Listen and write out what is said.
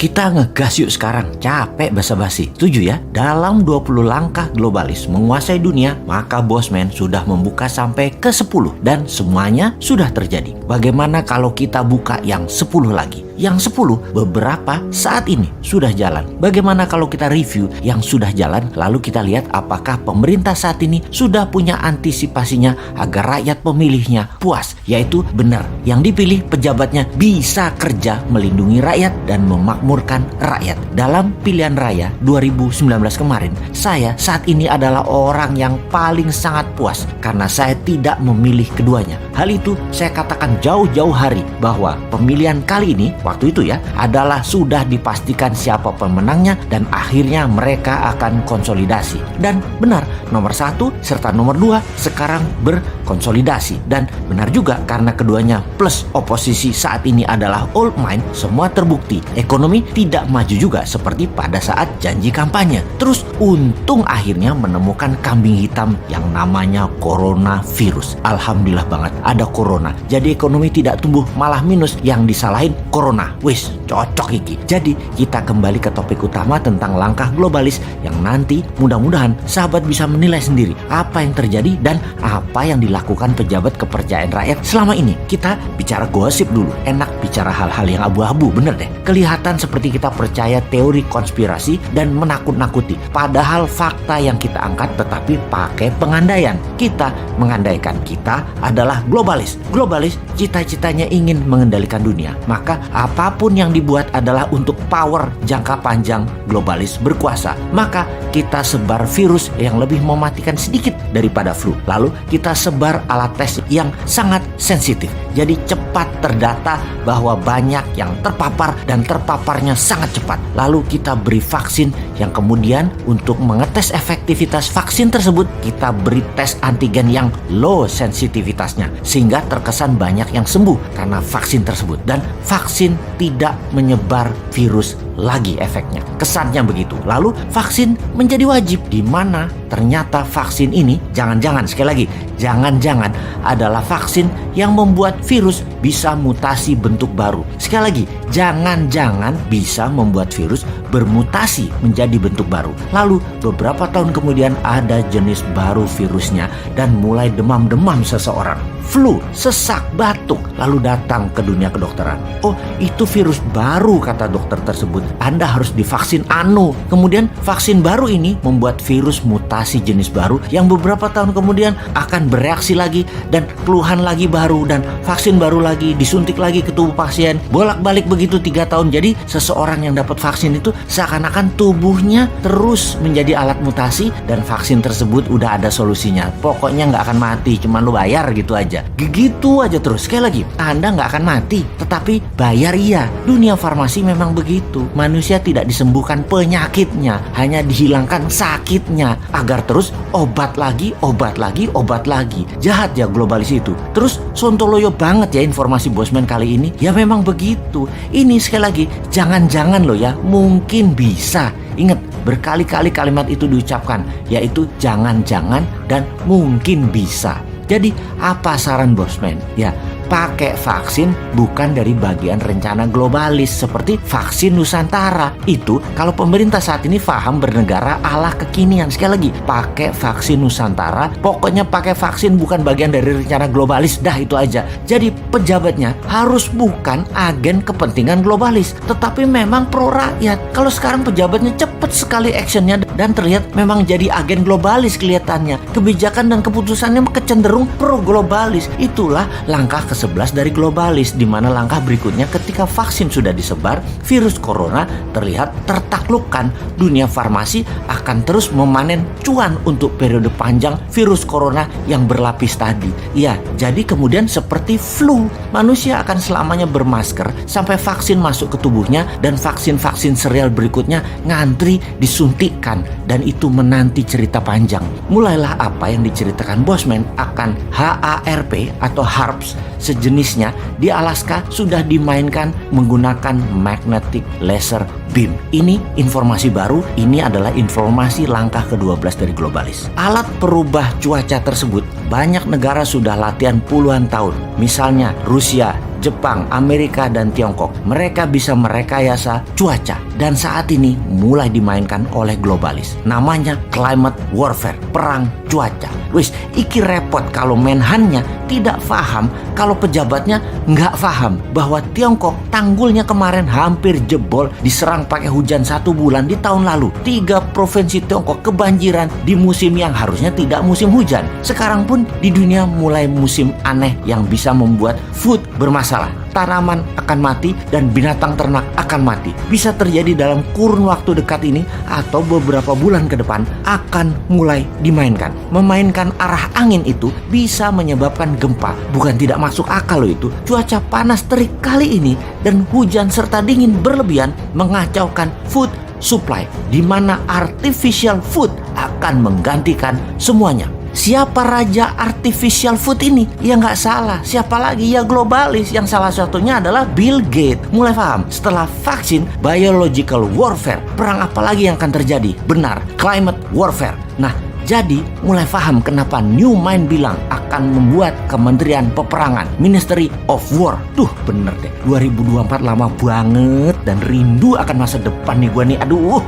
kita ngegas yuk sekarang. Capek basa-basi. Setuju ya? Dalam 20 langkah globalis menguasai dunia, maka Bosman sudah membuka sampai ke 10 dan semuanya sudah terjadi. Bagaimana kalau kita buka yang 10 lagi? Yang 10 beberapa saat ini sudah jalan. Bagaimana kalau kita review yang sudah jalan, lalu kita lihat apakah pemerintah saat ini sudah punya antisipasinya agar rakyat pemilihnya puas, yaitu benar yang dipilih pejabatnya bisa kerja melindungi rakyat dan memakmurkan rakyat. Dalam pilihan raya 2019 kemarin, saya saat ini adalah orang yang paling sangat puas karena saya tidak memilih keduanya. Hal itu saya katakan jauh-jauh hari bahwa pemilihan kali ini waktu itu ya adalah sudah dipastikan siapa pemenangnya dan akhirnya mereka akan konsolidasi. Dan benar, nomor 1 serta nomor 2 sekarang berkonsolidasi. Dan benar juga karena keduanya plus oposisi saat ini adalah old mind, semua terbukti. Ekonomi tidak maju juga seperti pada saat janji kampanye. Terus untung akhirnya menemukan kambing hitam yang namanya coronavirus. Alhamdulillah banget ada corona. Jadi ekonomi tidak tumbuh malah minus, yang disalahin corona. Wis, cocok iki. Jadi kita kembali ke topik utama tentang langkah globalis yang nanti mudah-mudahan sahabat bisa menilai sendiri apa yang terjadi dan apa yang dilakukan pejabat kepercayaan rakyat selama ini. Kita bicara gosip dulu. Enak bicara hal-hal yang abu-abu, bener deh. Kelihatan seperti kita percaya teori konspirasi dan menakut-nakuti. Padahal fakta yang kita angkat tetapi pakai pengandaian. Kita mengandaikan kita adalah globalis. Globalis cita-citanya ingin mengendalikan dunia. Maka apapun yang dibuat adalah untuk power jangka panjang globalis berkuasa. Maka kita sebar virus yang lebih mematikan sedikit daripada flu. Lalu kita sebar alat tes yang sangat sensitif. Jadi cepat terdata bahwa banyak yang terpapar dan terpaparnya sangat cepat. Lalu kita beri vaksin yang kemudian untuk mengetes efektivitas vaksin tersebut kita beri tes antigen yang low sensitivitasnya. Sehingga terkesan banyak yang sembuh karena vaksin tersebut. Dan vaksin tidak menyebar virus lagi efeknya. Kesannya begitu. Lalu vaksin menjadi wajib, di mana ternyata vaksin ini jangan-jangan, sekali lagi, jangan-jangan adalah vaksin yang membuat virus bisa mutasi bentuk baru. Sekali lagi, jangan-jangan bisa membuat virus bermutasi menjadi bentuk baru. Lalu beberapa tahun kemudian ada jenis baru virusnya dan mulai demam-demam seseorang. Flu, sesak, batuk, lalu datang ke dunia kedokteran. Oh, itu virus baru kata dokter tersebut. Anda harus divaksin anu. Kemudian vaksin baru ini membuat virus mutasi jenis baru yang beberapa tahun kemudian akan bereaksi lagi dan keluhan lagi baru dan vaksin baru lagi, disuntik lagi ke tubuh pasien. Bolak-balik begitu 3 tahun. Jadi seseorang yang dapat vaksin itu seakan-akan tubuhnya terus menjadi alat mutasi dan vaksin tersebut udah ada solusinya. Pokoknya nggak akan mati, cuma lu bayar gitu aja. Gitu aja terus. Sekali lagi, Anda nggak akan mati, tetapi bayar iya. Dunia farmasi memang begitu. Manusia tidak disembuhkan penyakitnya, hanya dihilangkan sakitnya agar terus obat lagi, obat lagi, obat lagi. Jahat ya globalis itu. Terus sontoloyo banget ya informasi Bosman kali ini. Ya memang begitu. Ini sekali lagi, jangan-jangan loh ya, mungkin bisa. Ingat, berkali-kali kalimat itu diucapkan, yaitu jangan-jangan dan mungkin bisa. Jadi apa saran Bosman? Ya, pakai vaksin bukan dari bagian rencana globalis seperti vaksin Nusantara. Itu kalau pemerintah saat ini paham bernegara ala kekinian. Sekali lagi, pakai vaksin Nusantara. Pokoknya pakai vaksin bukan bagian dari rencana globalis. Dah itu aja. Jadi pejabatnya harus bukan agen kepentingan globalis, tetapi memang pro rakyat. Kalau sekarang pejabatnya cepat sekali actionnya dan terlihat memang jadi agen globalis kelihatannya. Kebijakan dan keputusannya kecenderung pro globalis. Itulah langkah ke-11 dari globalis, di mana langkah berikutnya ketika vaksin sudah disebar, virus corona terlihat tertaklukkan, dunia farmasi akan terus memanen cuan untuk periode panjang virus corona yang berlapis tadi. Ya, jadi kemudian seperti flu, manusia akan selamanya bermasker sampai vaksin masuk ke tubuhnya dan vaksin-vaksin serial berikutnya ngantri disuntikkan, dan itu menanti cerita panjang. Mulailah apa yang diceritakan Bosman akan HARP atau HARPS sejenisnya di Alaska sudah dimainkan menggunakan magnetic laser beam. Ini informasi baru, ini adalah informasi langkah ke-12 dari globalis. Alat perubah cuaca tersebut banyak negara sudah latihan puluhan tahun. Misalnya Rusia Jepang, Amerika, dan Tiongkok. Mereka bisa merekayasa cuaca dan saat ini mulai dimainkan oleh globalis. Namanya climate warfare, perang cuaca. Wis, iki repot kalau Menhannya tidak paham, kalau pejabatnya nggak paham bahwa Tiongkok tanggulnya kemarin hampir jebol diserang pakai hujan 1 bulan di tahun lalu. 3 provinsi Tiongkok kebanjiran di musim yang harusnya tidak musim hujan. Sekarang pun di dunia mulai musim aneh yang bisa membuat food bermasalah. Tanaman akan mati dan binatang ternak akan mati. Bisa terjadi dalam kurun waktu dekat ini atau beberapa bulan ke depan akan mulai dimainkan. Memainkan arah angin itu bisa menyebabkan gempa. Bukan tidak masuk akal loh itu. Cuaca panas terik kali ini dan hujan serta dingin berlebihan mengacaukan food supply, di mana artificial food akan menggantikan semuanya. Siapa raja artificial food ini? Ya nggak salah, siapa lagi? Ya globalis, yang salah satunya adalah Bill Gates. Mulai paham, setelah vaksin, biological warfare, perang apa lagi yang akan terjadi? Benar, climate warfare. Nah, jadi mulai paham kenapa New Mind bilang akan membuat Kementerian Peperangan, Ministry of War. Tuh bener deh, 2024 lama banget dan rindu akan masa depan nih gua nih. Aduh.